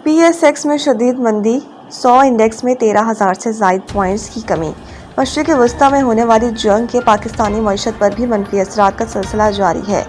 PSX में शदीद मंदी, 100 इंडेक्स में 13,000 से ज़ायद पॉइंट्स की कमी। मशरिक़ वस्ता में होने वाली जंग के पाकिस्तानी मईशत पर भी मनफी असरात का सिलसिला जारी है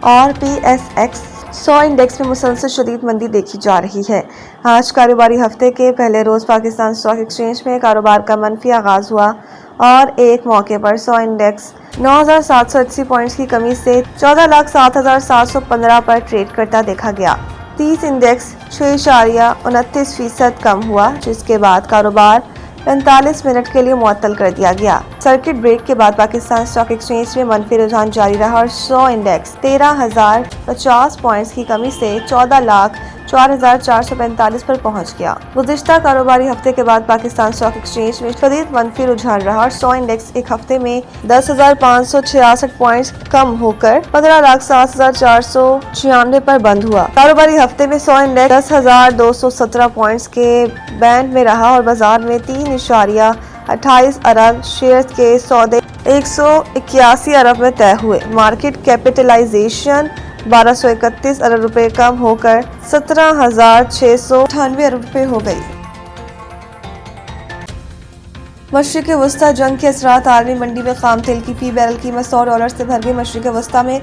और PSX 100 इंडेक्स में मुसलसल शदीद मंदी देखी जा रही है। आज कारोबारी हफ्ते के पहले रोज़ पाकिस्तान स्टॉक एक्सचेंज में कारोबार का मनफी आगाज़ हुआ और एक मौके पर 100 इंडेक्स 9,780 पॉइंट्स की कमी से 14,07,715 पर ट्रेड करता देखा गया। 30 इंडेक्स 6.29% कम हुआ, जिसके बाद कारोबार 45 मिनट के लिए मुअत्तल कर दिया गया। सर्किट ब्रेक के बाद पाकिस्तान स्टॉक एक्सचेंज में मनफी रुझान जारी रहा और 100 इंडेक्स 13,050 पॉइंट्स की कमी से 14,04,445 पर पहुंच गया। गुज़िश्ता कारोबारी हफ्ते के बाद पाकिस्तान स्टॉक एक्सचेंज में शदीद मनफी रुझान रहा और 100 इंडेक्स एक हफ्ते में 10,566 पॉइंट्स कम होकर 15,07,496 पर बंद हुआ। कारोबारी हफ्ते में 100 इंडेक्स 10,217 पॉइंट्स के बैंड में रहा और बाजार में 3.28 अरब शेयर के सौदे 181 अरब में तय हुए। मार्केट कैपिटलाइजेशन 1231 अरब रुपए कम होकर 17,698 अरब रुपए हो गई। मशरिक़ वस्ता जंग के असरात आलमी मंडी में खाम तेल की फी बैरल कीमत $100 से भर गई। मशरिक़ वस्ता में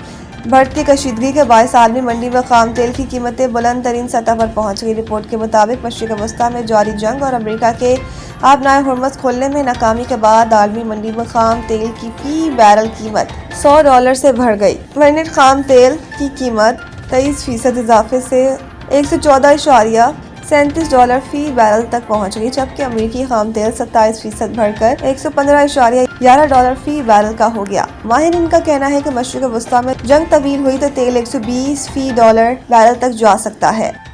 बढ़ती कशीदगी के बायस आलमी मंडी में खाम तेल की कीमतें बुलंद तरीन सतह पर पहुंच गई। रिपोर्ट के मुताबिक मशरिक़ वस्ता में जारी जंग और अमेरिका के आबनाए हुर्मुज़ खोलने में नाकामी के बाद आलमी मंडी में खाम तेल की फी बैरल कीमत $100 से बढ़ गई। ब्लेंडेड खाम तेल की कीमत 23% इजाफे से $114.37 फी बैरल तक पहुंच गई, जबकि अमेरिकी खाम तेल 27% बढ़कर $115.11 फी बैरल का हो गया। माहिरीन का कहना है कि मशरिक़ वस्ता में जंग तवील हुई तो तेल 120 फी डॉलर बैरल तक जा सकता है।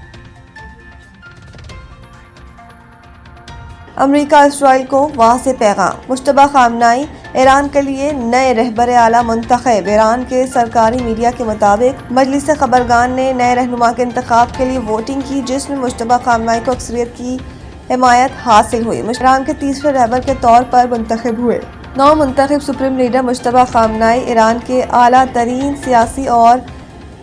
अमेरिका इसराइल को वाज़े पैगाम, मुश्तबा खामनाई ईरान के लिए नए रहबर आला मुंतखब। ईरान के सरकारी मीडिया के मुताबिक मजलिस खबरगान ने नए रहनुमा के इंतखाब के लिए वोटिंग की, जिसमें मुश्तबा खामनाई को अक्सरियत की हिमायत हासिल हुई। ईरान के तीसरे रहबर के तौर पर मुंतखब हुए। नौ मुंतखब supreme leader Mojtaba Khamenei Iran के आला तरीन सियासी और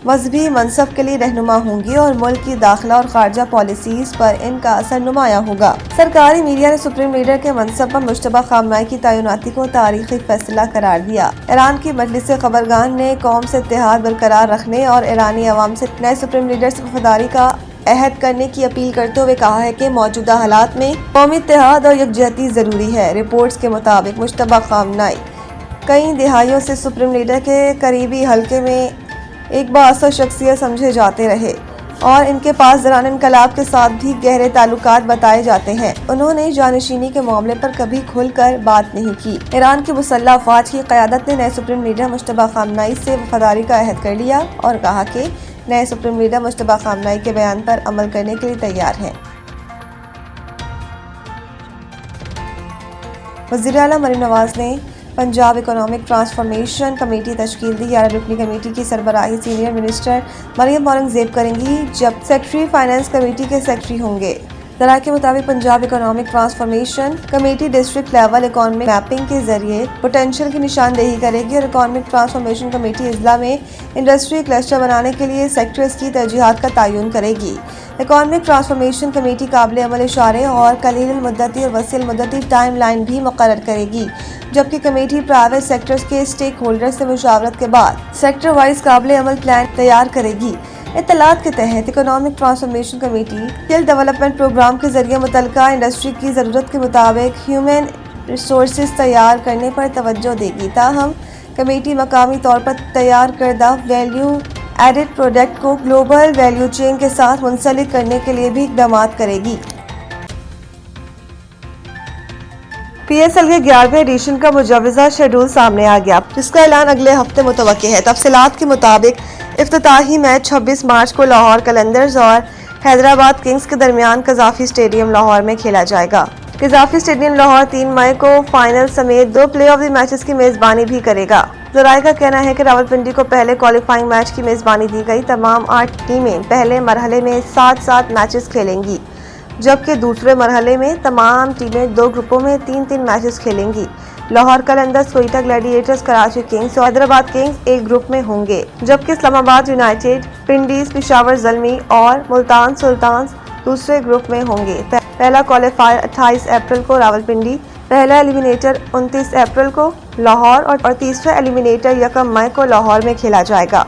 मजहबी मनसब के लिए रहनुमा होंगी और मुल्क की दाखिला और खारजा पॉलिसीज पर इनका असर नुमायां होगा। सरकारी मीडिया ने सुप्रीम लीडर के मनसब पर मुश्तबा खामनाई की तैनाती को तारीखी फैसला करार दिया। ईरान की मजलिस खबरगान ने कौम से इत्तेहाद बरकरार रखने और ईरानी अवाम से नए सुप्रीम लीडर से वफादारी का अहद करने की अपील करते हुए कहा है कि मौजूदा हालात में कौमी इत्तेहाद और यकजहती जरूरी है। रिपोर्ट्स के मुताबिक मुश्तबा खामनाई कई दिहाइयों से सुप्रीम लीडर के करीबी हल्के में एक बाअसर शख्सियत समझे जाते रहे और इनके पास दौरान इनकलाब के साथ भी गहरे ताल्लुकात बताए जाते हैं। उन्होंने जानशीनी के मामले पर कभी खुलकर बात नहीं की। ईरान की मुसल्लह अफवाज की क़यादत ने नए सुप्रीम लीडर मुश्तबा खामनाई से वफादारी का अहद कर लिया और कहा कि नए सुप्रीम लीडर मुश्तबा खामनाई के बयान पर अमल करने के लिए तैयार हैं। वज़ीर आला मरीम नवाज ने पंजाब इकोनॉमिक ट्रांसफॉर्मेशन कमेटी तश्कील दी। 11 रुकनी कमेटी की सरबराही सीनियर मिनिस्टर मरियम औरंगजेब करेंगी, जब सेक्रेटरी फाइनेंस कमेटी के सेक्रेटरी होंगे। ज़राए के मुताबिक Punjab economic transformation committee district level economic mapping के जरिए पोटेंशियल की निशानदेही करेगी और इकोनॉमिक ट्रांसफॉर्मेशन कमेटी अजला में इंडस्ट्री क्लस्टर बनाने के लिए सेक्टर्स की तरजीहात का तयन करेगी। इकोनॉमिक ट्रांसफॉर्मेशन कमेटी काबिल अमल इशारे और कलील मुद्दती और वसील मुद्दती टाइम लाइन भी मुकर्रर करेगी, जबकि कमेटी प्राइवेट सेक्टर्स के स्टेक होल्डर से मुशावरत के बाद सेक्टर वाइज काबिल अमल प्लान तैयार करेगी। इत्तलात के तहत economic transformation committee skill development programme के जरिए मुतल्लिका इंडस्ट्री की ज़रूरत के मुताबिक ह्यूमन रिसोर्सेज तैयार करने पर तवज्जो देगी। ताहम कमेटी मकामी तौर पर तैयार करदा वैल्यू एडेड प्रोडक्ट को ग्लोबल वैल्यू चेन के साथ मुंसलिक करने के लिए भी इक़दाम करेगी। PSL के 11वें एडिशन का मुजव्वज़ा शेड्यूल सामने आ गया, जिसका ऐलान अगले हफ्ते मुतवक्किल है। तफसीलात के मुताबिक इफ्तिताही मैच 26 मार्च को लाहौर कलंदर्स और हैदराबाद किंग्स के दरमियान कज़ाफ़ी स्टेडियम लाहौर में खेला जाएगा। कज़ाफ़ी स्टेडियम लाहौर 3 मई को फाइनल समेत 2 प्ले ऑफ द मैचेस की मेज़बानी भी करेगा। ज़राए का कहना है कि रावलपिंडी को पहले क्वालिफाइंग मैच की मेज़बानी दी गई। तमाम 8 टीमें पहले मरहले में 7-7 मैचेस खेलेंगी, जबकि दूसरे मरहले में तमाम टीमें 2 ग्रुपों में 3-3 मैचेस खेलेंगी। लाहौर कलंदर्स, कोयटा ग्लैडिएटर्स, कराची किंग्स और हैदराबाद किंग्स एक ग्रुप में होंगे, जबकि इस्लामाबाद यूनाइटेड, पिंडीज, पेशावर ज़ल्मी और मुल्तान सुल्तान्स دوسرے گروپ میں ہوں گے۔ پہلا کوالیفائر 28 اپریل کو راولپنڈی، پہلا ایلیمنیٹر 29 اپریل کو لاہور اور تیسرا ایلیمنیٹر 1 مئی کو لاہور میں کھیلا جائے گا۔